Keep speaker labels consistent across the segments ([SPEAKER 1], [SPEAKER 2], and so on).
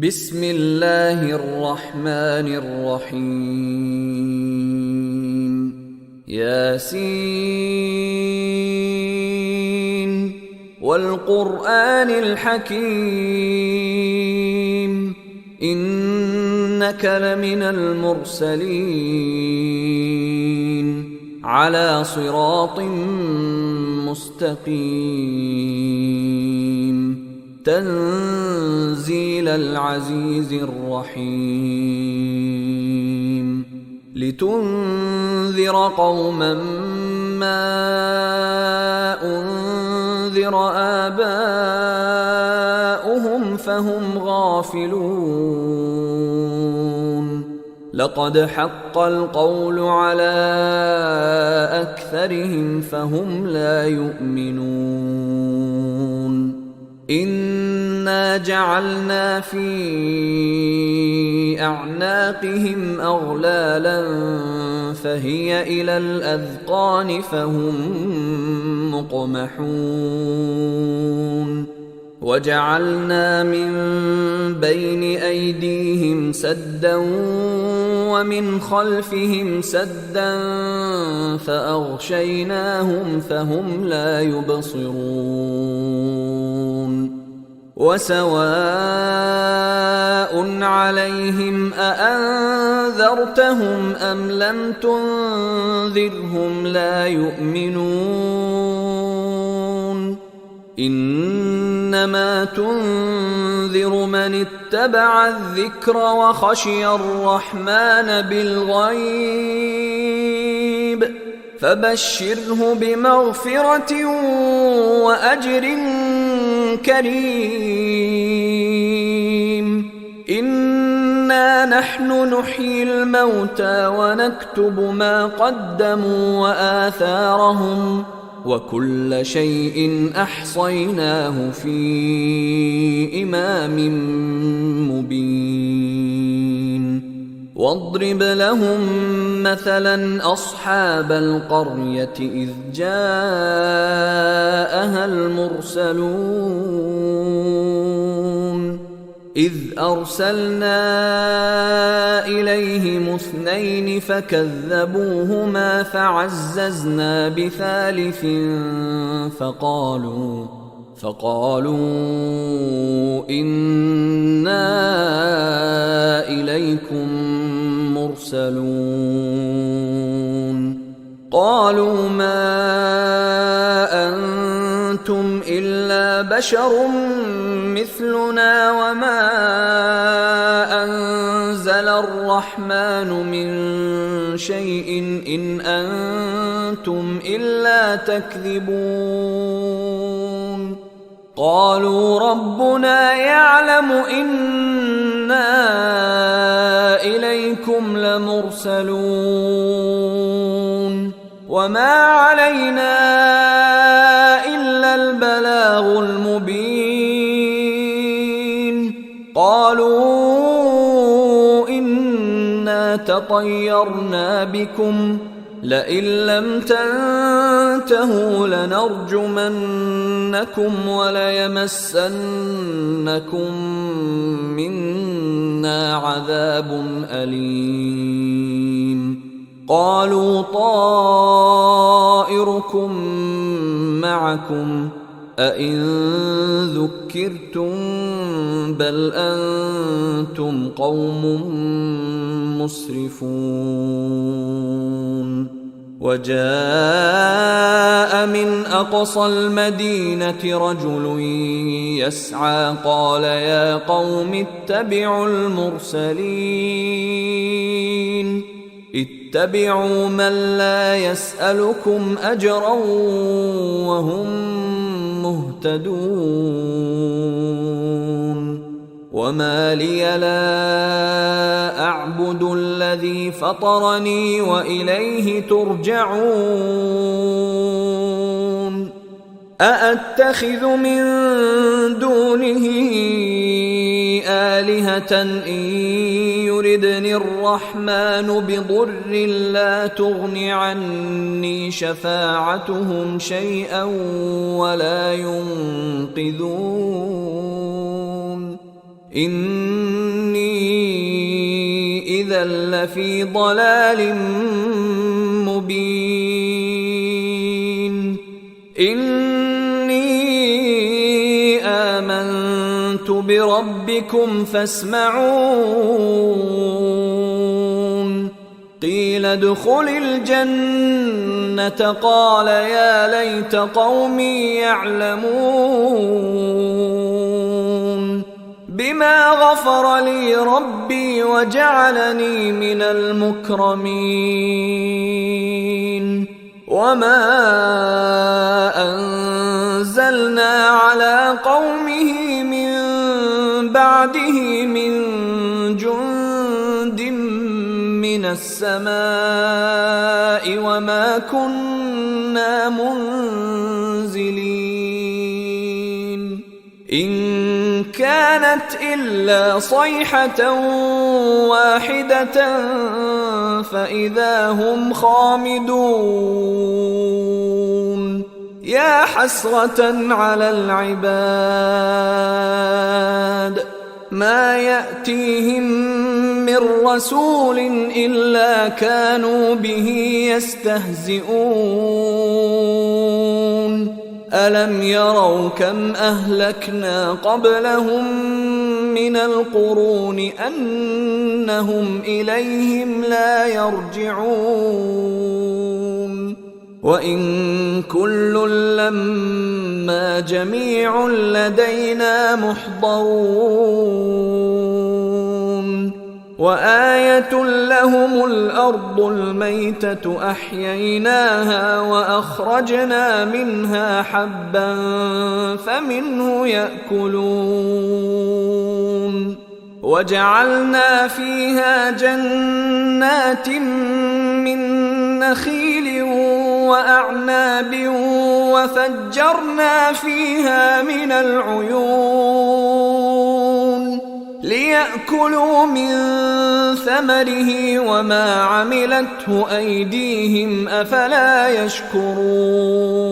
[SPEAKER 1] بسم الله الرحمن الرحيم ياسين والقرآن الحكيم إنك لمن المرسلين على صراط مستقيم تنزيل العزيز الرحيم لتنذر قوما ما أنذر آباؤهم فهم غافلون لقد حق القول على أكثرهم فهم لا يؤمنون إنا جعلنا في أعناقهم أغلالا فهي إلى الأذقان فهم مقمحون وجعلنا من بين أيديهم سدا ومن خلفهم سدا فأغشيناهم فهم لا يبصرون وسواء عليهم أأنذرتهم أم لم تنذرهم لا يؤمنون إنما تنذر من اتبع الذكر وخشي الرحمن بالغيب فبشره بمغفرة وأجر كريم إنا نحن نحيي الموتى ونكتب ما قدموا وآثارهم وكل شيء أحصيناه في إمام مبين واضرب لهم مثلا أصحاب القرية إذ جاءها المرسلون إذ أرسلنا إليهم اثنين فكذبوهما فعززنا بثالث فقالوا إنا إليكم مرسلون قالوا ما أنتم إلا بشر مثلنا وما أنزل الرحمن من شيء إن أنتم إلا تكذبون قالوا ربنا يعلم إنا إليكم لمرسلون وما علينا إلا البلاغ المبين قالوا إنا تطيرنا بكم لئن لم تنتهوا لنرجمنكم وليمسنكم منا عذاب أليم قالوا طائركم معكم أئن ذكرتم بل أنتم قوم مسرفون وجاء من أقصى المدينة رجل يسعى قال يا قوم اتبعوا المرسلين اتبعوا من لا يسألكم أجرا وهم مهتدون وما لي لا أعبد الذي فطرني وإليه ترجعون أأتخذ من دونه آلهة إن يردني الرحمن بضر لا تغن عني شفاعتهم شيئا ولا ينقذون إني إذا لفي ضلال مبين إني آمنت بربكم فاسمعون قيل ادخل الجنة قال يا ليت قومي يعلمون بما غفر لي ربي وجعلني من المكرمين وما أنزلنا على قومه من بعده من جند من السماء وما كنا منزلين إن كانت إلا صيحة واحدة فإذا هم خامدون يا حسرة على العباد ما يأتيهم من رسول إلا كانوا به يستهزئون ألم يروا كم أهلكنا قبلهم من القرون أنهم إليهم لا يرجعون وإن كل لما جميع لدينا محضرون وآية لهم الأرض الميتة أحييناها وأخرجنا منها حبا فمنه يأكلون وجعلنا فيها جنات من نخيل وأعناب وفجرنا فيها من العيون ليأكلوا من ثمره وما عملته أيديهم أفلا يشكرون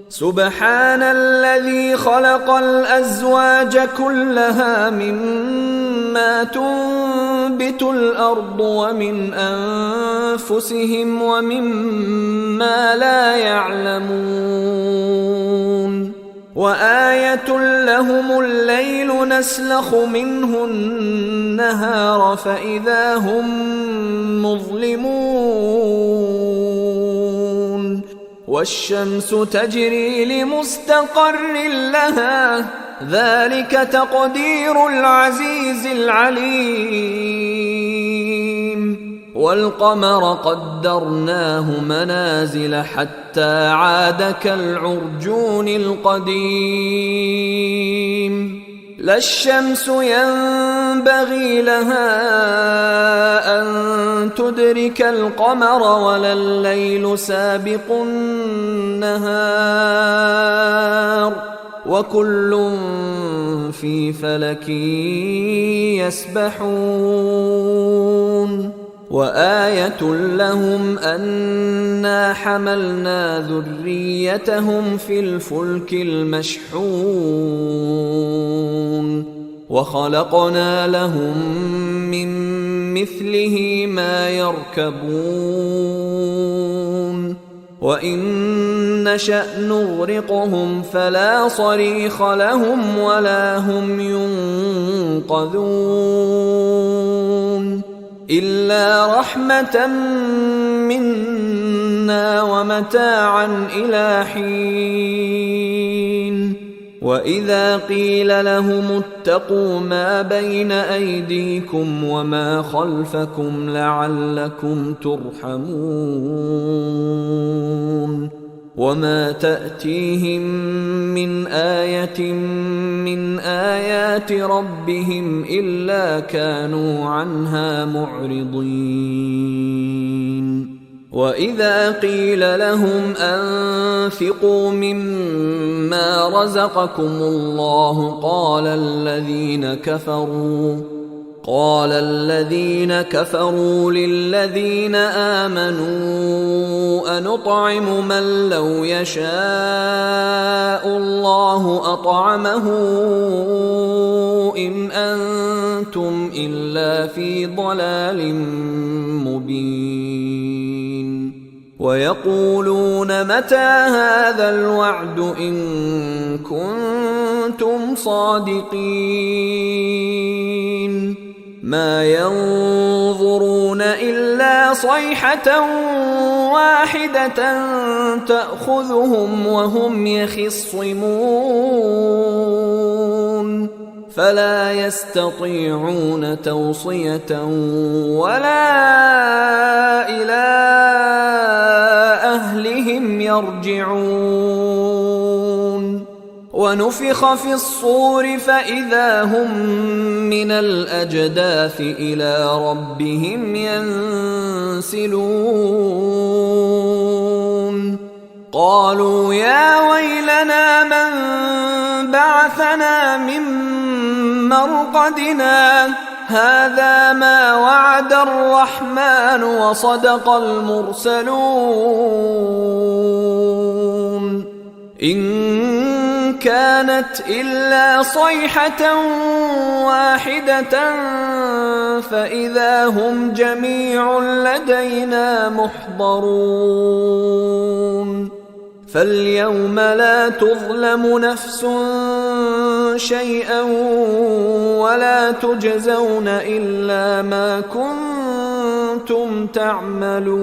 [SPEAKER 1] سبحان الذي خلق الأزواج كلها مما تنبت الأرض ومن أنفسهم ومما لا يعلمون وآية لهم الليل نسلخ منه النهار فإذا هم مظلمون والشمس تجري لمستقر لها ذلك تقدير العزيز العليم والقمر قدرناه منازل حتى عاد كالعرجون القديم لا الشمس ينبغي لها أن تدرك القمر ولا الليل سابق النهار وكل في فلك يسبحون وآية لهم أنا حملنا ذريتهم في الفلك المشحون وخلقنا لهم من مثله ما يركبون وإن نشأ نغرقهم فلا صريخ لهم ولا هم ينقذون إلا رحمة منا ومتاعا إلى حين وإذا قيل لهم اتقوا ما بين أيديكم وما خلفكم لعلكم ترحمون وما تأتيهم من آية من آيات ربهم إلا كانوا عنها معرضين وإذا قيل لهم أنفقوا مما رزقكم الله قال الذين كفروا للذين آمنوا أنطعم من لو يشاء الله أطعمه إن أنتم إلا في ضلال مبين ويقولون متى هذا الوعد إن كنتم صادقين ما ينظرون إلا صيحة واحدة تأخذهم وهم يخصمون فلا يستطيعون توصية ولا إلى أهلهم يرجعون ونفخ في الصور فإذا هم من الأجداث إلى ربهم ينسلون قالوا يا ويلنا من بعثنا من مرقدنا هذا ما وعد الرحمن وصدق المرسلون إن كانت إلا صيحة واحدة فإذا هم جميع لدينا محضرون فاليوم لا تظلم نفس شيئا ولا تجزون إلا ما كنتم تعملون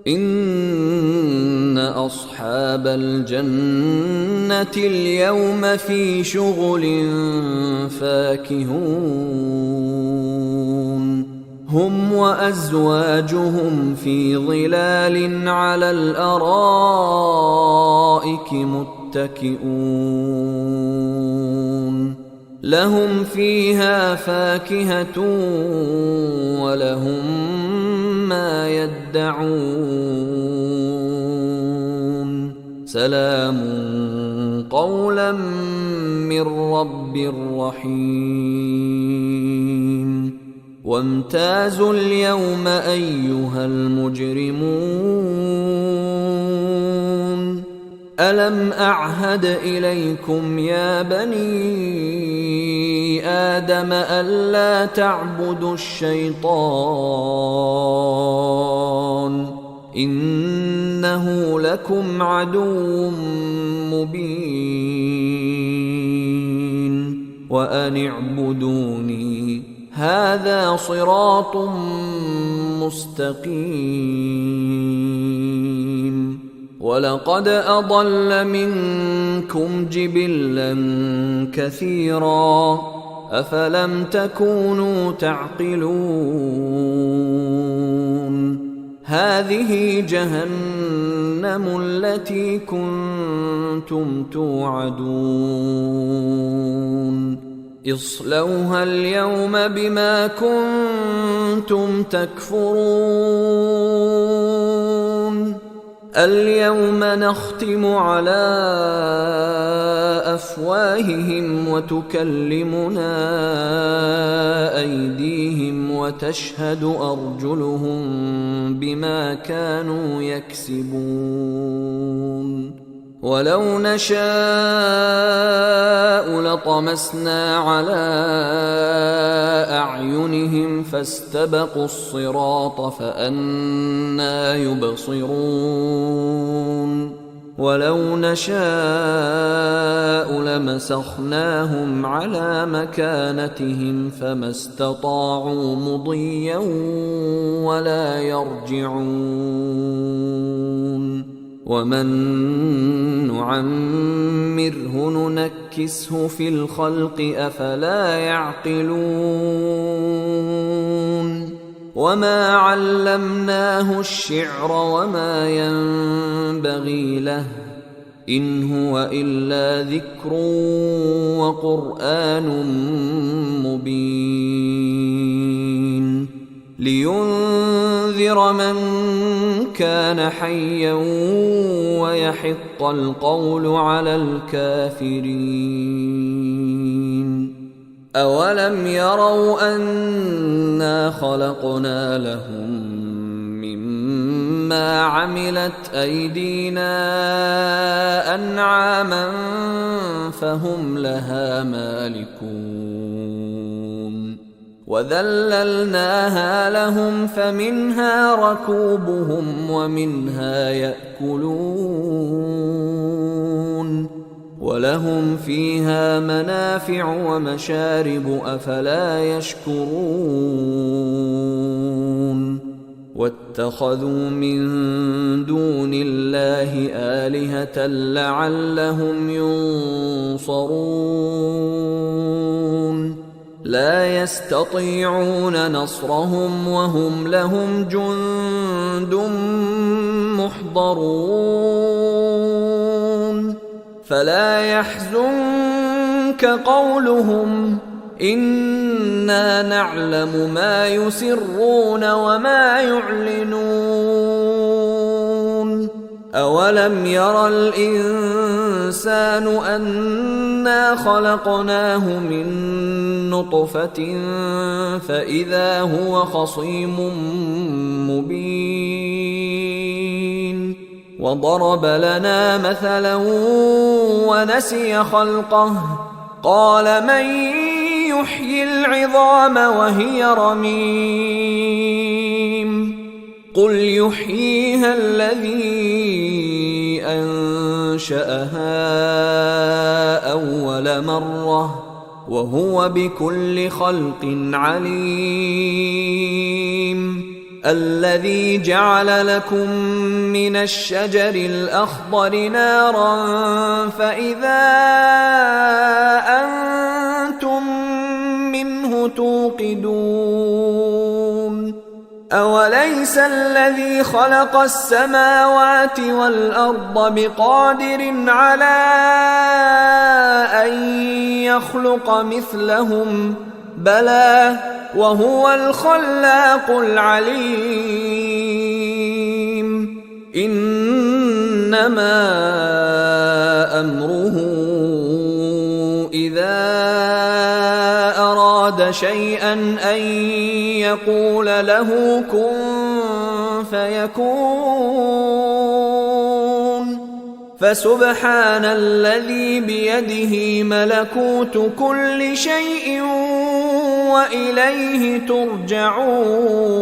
[SPEAKER 1] إن أصحاب الجنة اليوم في شغل فاكهون هم وأزواجهم في ظلال على الأرائك متكئون لهم فيها فاكهة ولهم ما يدعون سلام قولا من رب رحيم وامتازوا اليوم أيها المجرمون ألم أعهد إليكم يا بني آدم ألا تعبدوا الشيطان إنه لكم عدو مبين وأن اعبدوني هذا صراط مستقيم ولقد أضل منكم جبلا كثيرا أفلم تكونوا تعقلون هذه جهنم التي كنتم توعدون اصلوها اليوم بما كنتم تكفرون اليوم نختم على أفواههم وتكلمنا أيديهم وتشهد أرجلهم بما كانوا يكسبون ولو نشاء لطمسنا على أعينهم فاستبقوا الصراط فأنى يبصرون ولو نشاء لمسخناهم على مكانتهم فما استطاعوا مضيا ولا يرجعون ومن نعمره ننكسه في الخلق أفلا يعقلون وما علمناه الشعر وما ينبغي له إن هو إلا ذكر وقرآن مبين لينذر من كان حيا ويحق القول على الكافرين أولم يروا أنا خلقنا لهم مما عملت أيدينا أنعاما فهم لها مالكون وذللناها لهم فمنها ركوبهم ومنها يأكلون ولهم فيها منافع ومشارب أفلا يشكرون واتخذوا من دون الله آلهة لعلهم ينصرون لا يستطيعون نصرهم وهم لهم جند محضرون فلا يحزنك قولهم إنا نعلم ما يسرون وما يعلنون أولم ير الإنسان أنا خلقناه من نطفة فإذا هو خصيم مبين وضرب لنا مثلا ونسي خلقه قال من يحيي العظام وهي رميم قل يحييها الذي أنشأها أول مرة وهو بكل خلق عليم الذي جعل لكم من الشجر الأخضر نارا فإذا أنتم منه توقدون أوليس الذي خلق السماوات والأرض بقادر على أن يخلق مثلهم بلى وهو الخلاق العليم إنما أمره إذا أراد شيئا أن يقول له كن فيكون فسبحان الذي بيده ملكوت كل شيء وإليه ترجعون